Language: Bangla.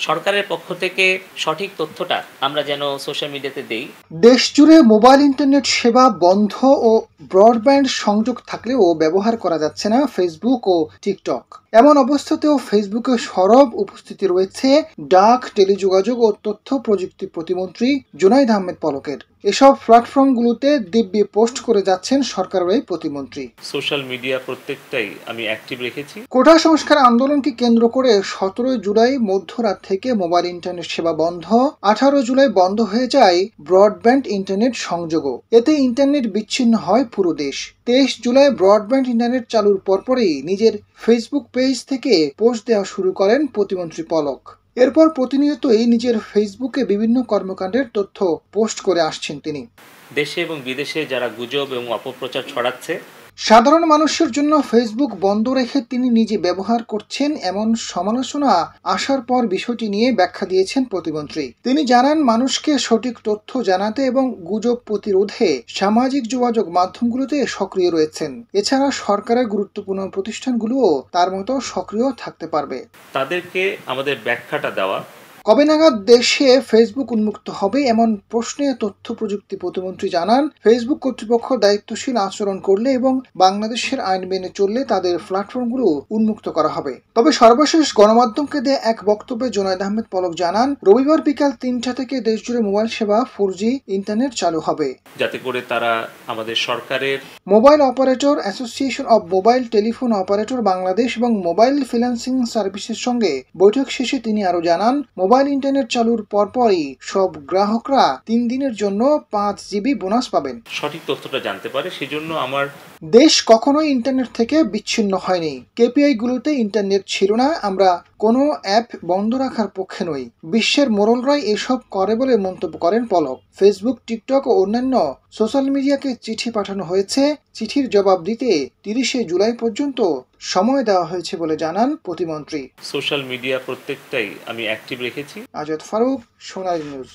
সরকারের পক্ষ থেকে সঠিক তথ্যটা আমরা যেন সোশ্যাল মিডিয়াতে দেই। দেশ জুড়ে মোবাইল ইন্টারনেট সেবা বন্ধ ও ব্রডব্যান্ড সংযোগ থাকলেও ব্যবহার করা যাচ্ছে না ফেসবুক ও টিকটক। এমন অবস্থাতেও ফেসবুকে সরব উপস্থিতি রয়েছে ডাক, টেলিযোগাযোগ ও তথ্য প্রযুক্তি প্রতিমন্ত্রী জুনাইদ আহমেদ পলকের। এসব প্ল্যাটফর্মগুলোতে দিব্যি পোস্ট করে যাচ্ছেন সরকারের এই প্রতিমন্ত্রী। সোশ্যাল মিডিয়া প্রত্যেকটাই আমি অ্যাক্টিভ রেখেছি। কোটা সংস্কার আন্দোলনকে কেন্দ্র করে 17 জুলাই মধ্যরাত থেকে মোবাইল ইন্টারনেট সেবা বন্ধ, 18 জুলাই বন্ধ হয়ে যায় ব্রডব্যান্ড ইন্টারনেট সংযোগও। এতে ইন্টারনেট বিচ্ছিন্ন হয় পুরো দেশ। 23 জুলাই ব্রডব্যান্ড ইন্টারনেট চালুর পরপরই নিজের ফেসবুক পেজ থেকে পোস্ট দেওয়া শুরু করেন প্রতিমন্ত্রী পলক। এরপর প্রতিনিয়তই নিজের ফেসবুকে বিভিন্ন কর্মকাণ্ডের তথ্য পোস্ট করে আসছেন তিনি। দেশে এবং বিদেশে যারা গুজব এবং অপপ্রচার ছড়াচ্ছে, সাধারণ মানুষের জন্য ফেসবুক বন্ধ রেখে তিনি নিজে ব্যবহার করছেন এমন সমালোচনা আসার পর বিষয়টি নিয়ে ব্যাখ্যা দিয়েছেন প্রতিমন্ত্রী। তিনি জানান, মানুষকে সঠিক তথ্য জানাতে এবং গুজব প্রতিরোধে সামাজিক যোগাযোগ মাধ্যমগুলোতে সক্রিয় রয়েছেন। এছাড়া সরকারের গুরুত্বপূর্ণ প্রতিষ্ঠানগুলোও তার মতো সক্রিয় থাকতে পারবে। তাদেরকে আমাদের ব্যাখ্যাটা দেওয়া। কবে নাগাদ দেশে ফেসবুক উন্মুক্ত হবে এমন প্রশ্নে তথ্য প্রযুক্তি প্রতিমন্ত্রী জানান, ফেসবুক কর্তৃপক্ষ দায়িত্বশীল আচরণ করলে এবং বাংলাদেশের আইন মেনে চললে তাদের প্ল্যাটফর্মগুলো উন্মুক্ত করা হবে। তবে সর্বশেষ গণমাধ্যমকে দেয়া এক বক্তব্যে জুনাইদ আহমেদ পলক জানান, রবিবার বিকাল 3টা থেকে দেশজুড়ে মোবাইল সেবা 4G ইন্টারনেট চালু হবে, যাতে করে তারা আমাদের সরকারের mobile operator association of mobile telephone operator Bangladesh এবং মোবাইল ফ্রিল্যান্সিং সার্ভিসের সঙ্গে বৈঠক শেষে তিনি আরো জানান, মোবাইল ইন্টারনেট চালুর পরপরই সব গ্রাহকরা 3 দিনের জন্য 5 GB বোনাস পাবেন। সঠিক তথ্যটা জানতে পারে, সেজন্য আমার দেশ কখনোই ইন্টারনেট থেকে বিচ্ছিন্ন হয়নি। কেপিআই গুলোতে ইন্টারনেট ছিল না। আমরা কোনো অ্যাপ বন্ধ রাখার পক্ষে নই। বিশ্বের মোড়লরাই এসব করে বলে মন্তব্য করেন পলক। ফেসবুক, টিকটক ও অন্যান্য সোশ্যাল মিডিয়াকে চিঠি পাঠানো হয়েছে। চিঠির জবাব দিতে 30 জুলাই পর্যন্ত সময় দেওয়া হয়েছে বলে জানান প্রতিমন্ত্রী। সোশ্যাল মিডিয়া প্রত্যেকটাই আমি অ্যাক্টিভ রেখেছি। আজাদ ফারুক, সোনালী নিউজ।